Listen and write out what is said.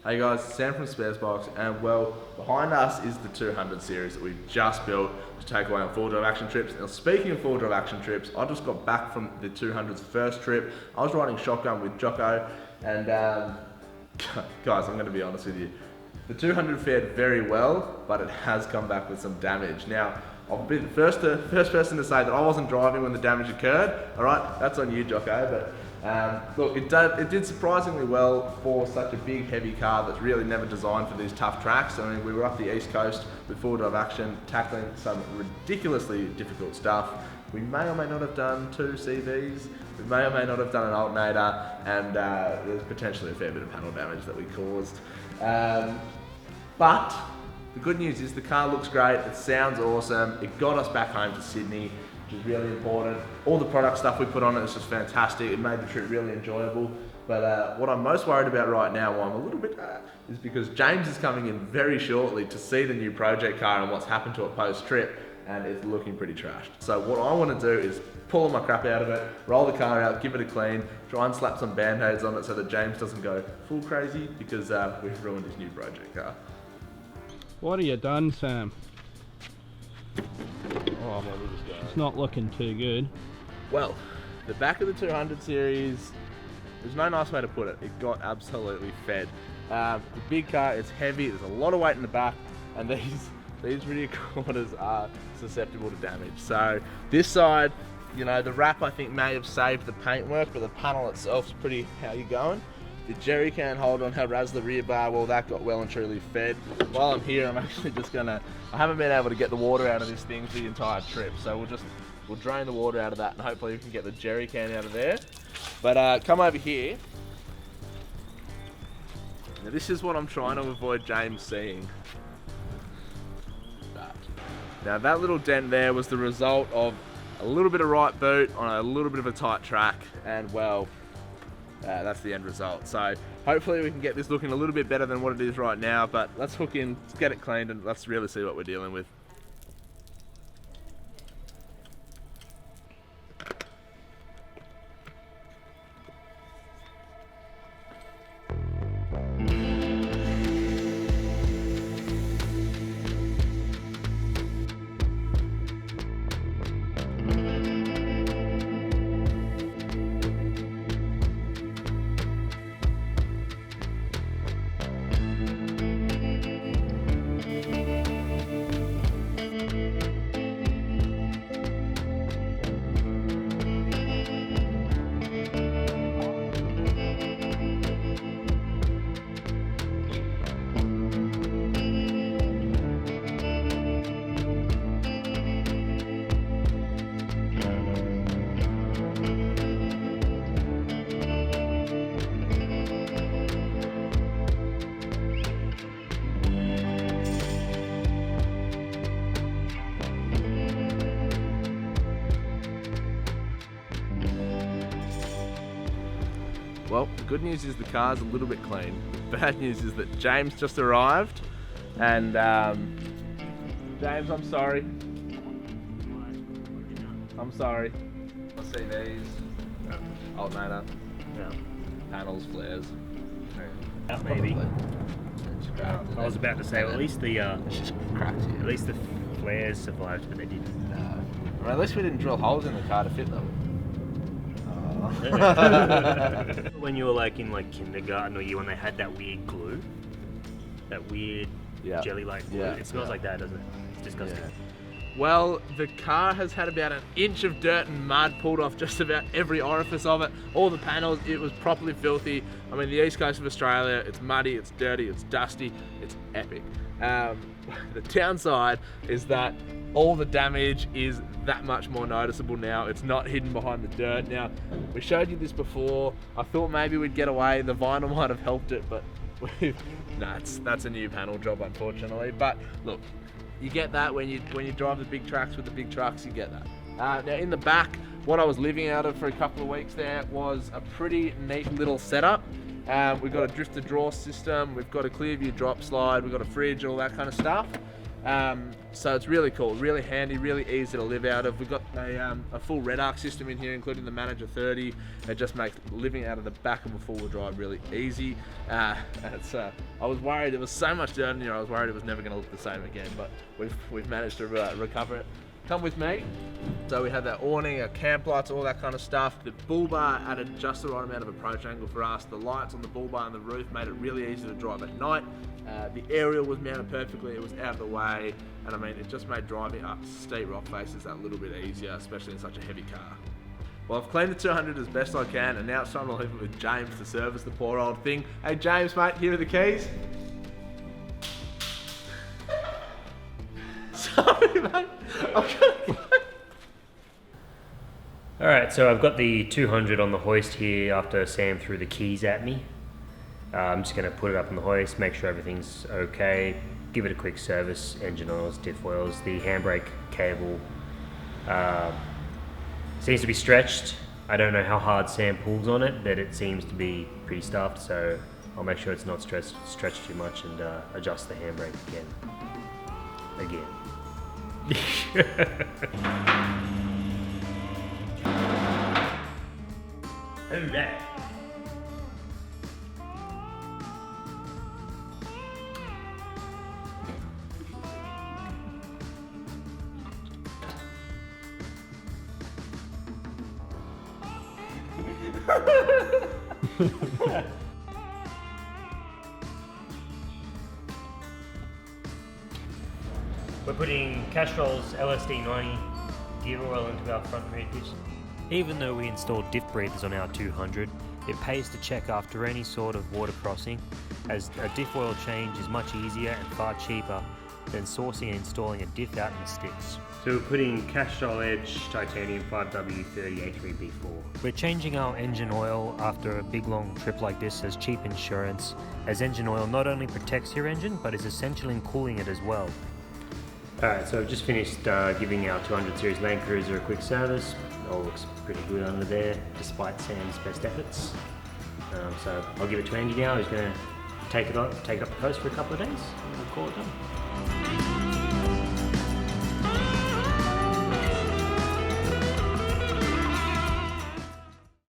Hey guys, Sam from Sparesbox, and well, behind us is the 200 series that we've just built to take away on full drive action trips. Now speaking of full drive action trips, I just got back from the 200's first trip. I was riding shotgun with Jocko, and guys, I'm going to be honest with you. The 200 fared very well, but it has come back with some damage. Now, I'll be the first person to say that I wasn't driving when the damage occurred. All right, that's on you, Jocko, but look, it did surprisingly well for such a big, heavy car that's really never designed for these tough tracks. I mean, we were up the East Coast with full drive action, tackling some ridiculously difficult stuff. We may or may not have done 2 CVs, we may or may not have done an alternator, and there's potentially a fair bit of panel damage that we caused. But the good news is the car looks great, it sounds awesome, it got us back home to Sydney, which is really important. All the product stuff we put on it is just fantastic. It made the trip really enjoyable. But what I'm most worried about right now, why I'm a little bit, is because James is coming in very shortly to see the new project car and what's happened to it post-trip, and it's looking pretty trashed. So what I want to do is pull all my crap out of it, roll the car out, give it a clean, try and slap some band-aids on it so that James doesn't go full crazy because we've ruined his new project car. What have you done, Sam? Oh, man, we'll just go. It's not looking too good. Well, the back of the 200 series, there's no nice way to put it. It got absolutely fed. The big car is heavy, there's a lot of weight in the back, and these rear quarters are susceptible to damage. So this side, you know, the wrap I think may have saved the paintwork, but the panel itself's pretty, how you going? The jerry can hold on how raz the rear bar, well that got well and truly fed. While I'm here, I'm actually just gonna, I haven't been able to get the water out of this thing for the entire trip, so we'll drain the water out of that and hopefully we can get the jerry can out of there. But come over here. Now this is what I'm trying to avoid James seeing. Now that little dent there was the result of a little bit of right boot on a little bit of a tight track, and well, that's the end result. So hopefully we can get this looking a little bit better than what it is right now, but let's hook in, let's get it cleaned, and let's really see what we're dealing with. Well, the good news is the car's a little bit clean. The bad news is that James just arrived, and James, I'm sorry. I'm sorry. CVs, alternator, panels, flares. Maybe. I was about to say, well, at least the at least the flares survived, but they didn't. Well, at least we didn't drill holes in the car to fit them. When you were like in like kindergarten or year when they had that weird glue, that weird jelly-like glue, it smells like that, doesn't it? It's disgusting. Yeah. Well, the car has had about an inch of dirt and mud pulled off just about every orifice of it. All the panels, it was properly filthy. I mean, the east coast of Australia, it's muddy, it's dirty, it's dusty, it's epic. The downside is that all the damage is that much more noticeable now. It's not hidden behind the dirt. Now, we showed you this before. I thought maybe we'd get away. The vinyl might have helped it, but that's a new panel job, unfortunately. But look, you get that when you drive the big tracks with the big trucks, you get that. Now in the back, what I was living out of for a couple of weeks there was a pretty neat little setup. We've got a drift to draw system, we've got a clear view drop slide, we've got a fridge, all that kind of stuff. So it's really cool, really handy, really easy to live out of. We've got a full red arc system in here, including the Manager 30. It just makes living out of the back of a four-wheel drive really easy. I was worried, there was so much dirt in here, I was worried it was never going to look the same again, but we've managed to recover it. Come with me. So we had that awning, our camp lights, all that kind of stuff. The bull bar added just the right amount of approach angle for us. The lights on the bull bar and the roof made it really easy to drive at night. The aerial was mounted perfectly, it was out of the way, and I mean, it just made driving up steep rock faces that little bit easier, especially in such a heavy car. Well, I've cleaned the 200 as best I can, and now it's time to leave it with James to service the poor old thing. Hey James, mate, here are the keys. Sorry, mate. Alright, so I've got the 200 on the hoist here after Sam threw the keys at me. I'm just going to put it up on the hoist, make sure everything's okay, give it a quick service, engine oils, diff oils. The handbrake cable seems to be stretched. I don't know how hard Sam pulls on it, but it seems to be pretty stuffed, so I'll make sure it's not stretched too much and adjust the handbrake again. Alright. We're putting Castrol's LSD90 gear oil into our front rear diffs. Even though we installed diff breathers on our 200, it pays to check after any sort of water crossing, as a diff oil change is much easier and far cheaper than sourcing and installing a diff out in the sticks. So we're putting Castrol Edge Titanium 5W30A3B4. We're changing our engine oil after a big long trip like this as cheap insurance, as engine oil not only protects your engine but is essential in cooling it as well. Alright, so I've just finished giving our 200 Series Landcruiser a quick service. It all looks pretty good under there, despite Sam's best efforts. So I'll give it to Andy now. He's going to take it up the coast for a couple of days and we'll call it done.